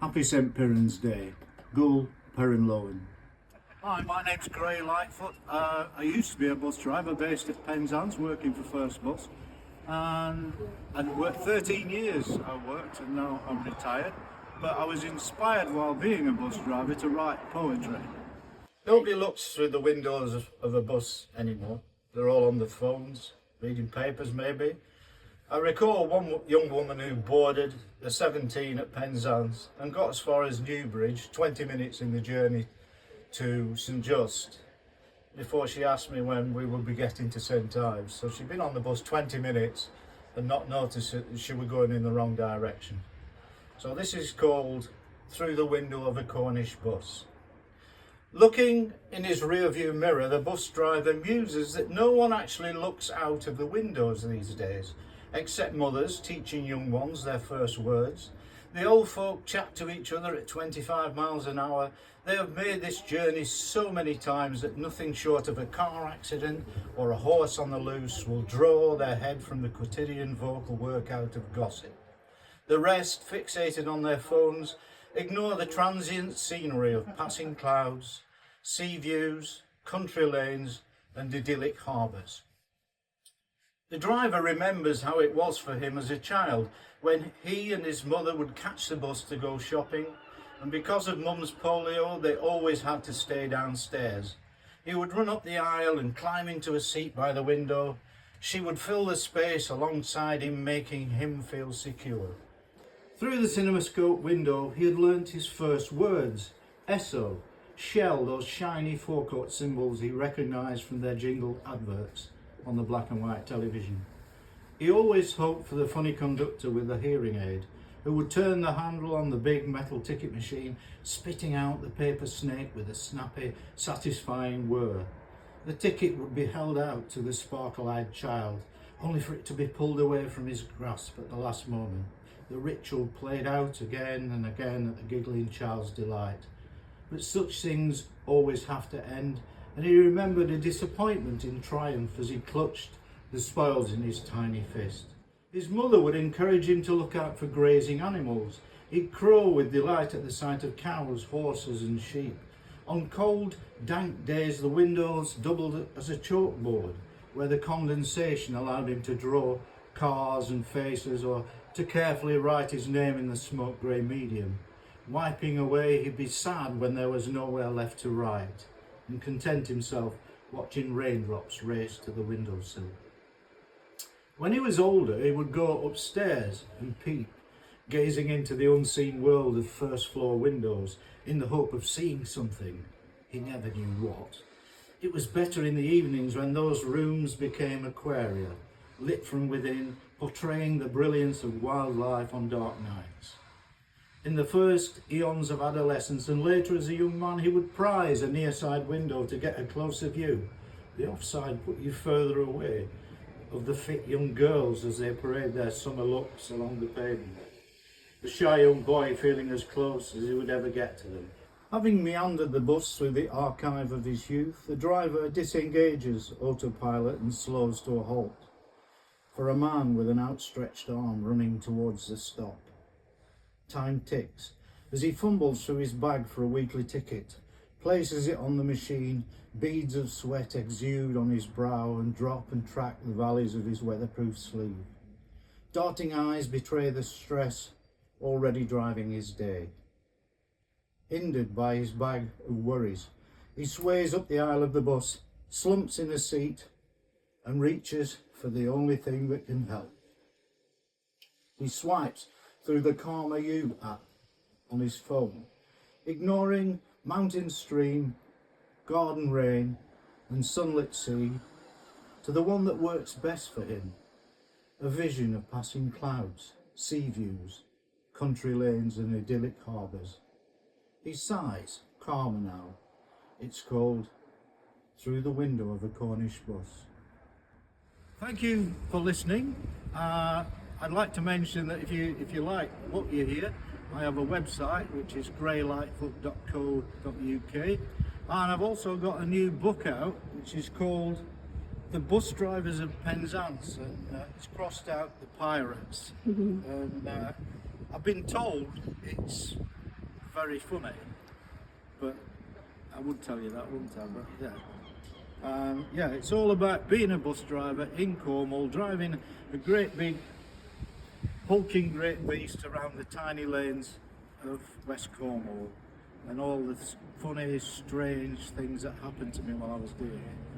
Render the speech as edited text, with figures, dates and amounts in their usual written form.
Happy St Piran's Day. Gul Perrin Lowen. Hi, my name's Lightfoot. I used to be a bus driver based at Penzance, working for First Bus, and 13 years I worked, and now I'm retired. But I was inspired while being a bus driver to write poetry. Nobody looks through the windows of a bus anymore. They're all on their phones, reading papers maybe. I recall one young woman who boarded the 17 at Penzance and got as far as Newbridge, 20 minutes in the journey to St Just, before she asked me when we would be getting to St Ives. So she'd been on the bus 20 minutes and not noticed that she was going in the wrong direction. So this is called Through the Window of a Cornish Bus. Looking in his rear view mirror, the bus driver muses that no one actually looks out of the windows these days, except mothers teaching young ones their first words. The old folk chat to each other at 25 miles an hour. They have made this journey so many times that nothing short of a car accident or a horse on the loose will draw their head from the quotidian vocal workout of gossip. The rest, fixated on their phones, ignore the transient scenery of passing clouds, sea views, country lanes and idyllic harbours. The driver remembers how it was for him as a child when he and his mother would catch the bus to go shopping, and because of mum's polio they always had to stay downstairs. He would run up the aisle and climb into a seat by the window. She would fill the space alongside him, making him feel secure. Through the cinemascope window he had learnt his first words: Esso, Shell, those shiny forecourt symbols he recognised from their jingle adverts on the black and white television. He always hoped for the funny conductor with a hearing aid who would turn the handle on the big metal ticket machine, spitting out the paper snake with a snappy, satisfying whir. The ticket would be held out to the sparkle-eyed child, only for it to be pulled away from his grasp at the last moment. The ritual played out again and again at the giggling child's delight. But such things always have to end, and he remembered a disappointment in triumph as he clutched the spoils in his tiny fist. His mother would encourage him to look out for grazing animals. He'd crow with delight at the sight of cows, horses and sheep. On cold, dank days the windows doubled as a chalkboard, where the condensation allowed him to draw cars and faces, or to carefully write his name in the smoke grey medium. Wiping away, he'd be sad when there was nowhere left to write, and content himself watching raindrops race to the windowsill. When he was older, he would go upstairs and peep, gazing into the unseen world of first floor windows in the hope of seeing something. He never knew what. It was better in the evenings when those rooms became aquaria, lit from within, portraying the brilliance of wildlife on dark nights. In the first eons of adolescence and later as a young man, he would prize a near-side window to get a closer view. The offside put you further away of the fit young girls as they parade their summer looks along the pavement. The shy young boy feeling as close as he would ever get to them. Having meandered the bus through the archive of his youth, the driver disengages autopilot and slows to a halt for a man with an outstretched arm running towards the stop. Time ticks as he fumbles through his bag for a weekly ticket, places it on the machine. Beads of sweat exude on his brow and drop and track the valleys of his weatherproof sleeve. Darting eyes betray the stress already driving his day. Hindered by his bag of worries, he sways up the aisle of the bus, slumps in a seat and reaches for the only thing that can help. He swipes through the Karma U app on his phone, ignoring mountain stream, garden rain and sunlit sea, to the one that works best for him, a vision of passing clouds, sea views, country lanes and idyllic harbours. He sighs, calmer now. It's called Through the Window of a Cornish Bus. Thank you for listening. I'd like to mention that if you like what you hear, I have a website which is greylightfoot.co.uk, and I've also got a new book out which is called The Bus Drivers of Penzance, and it's crossed out the pirates. And I've been told it's very funny, but I would tell you that, wouldn't I? But yeah. Yeah, it's all about being a bus driver in Cornwall, driving a great big, hulking great beast around the tiny lanes of West Cornwall, and all the funny, strange things that happened to me while I was doing it.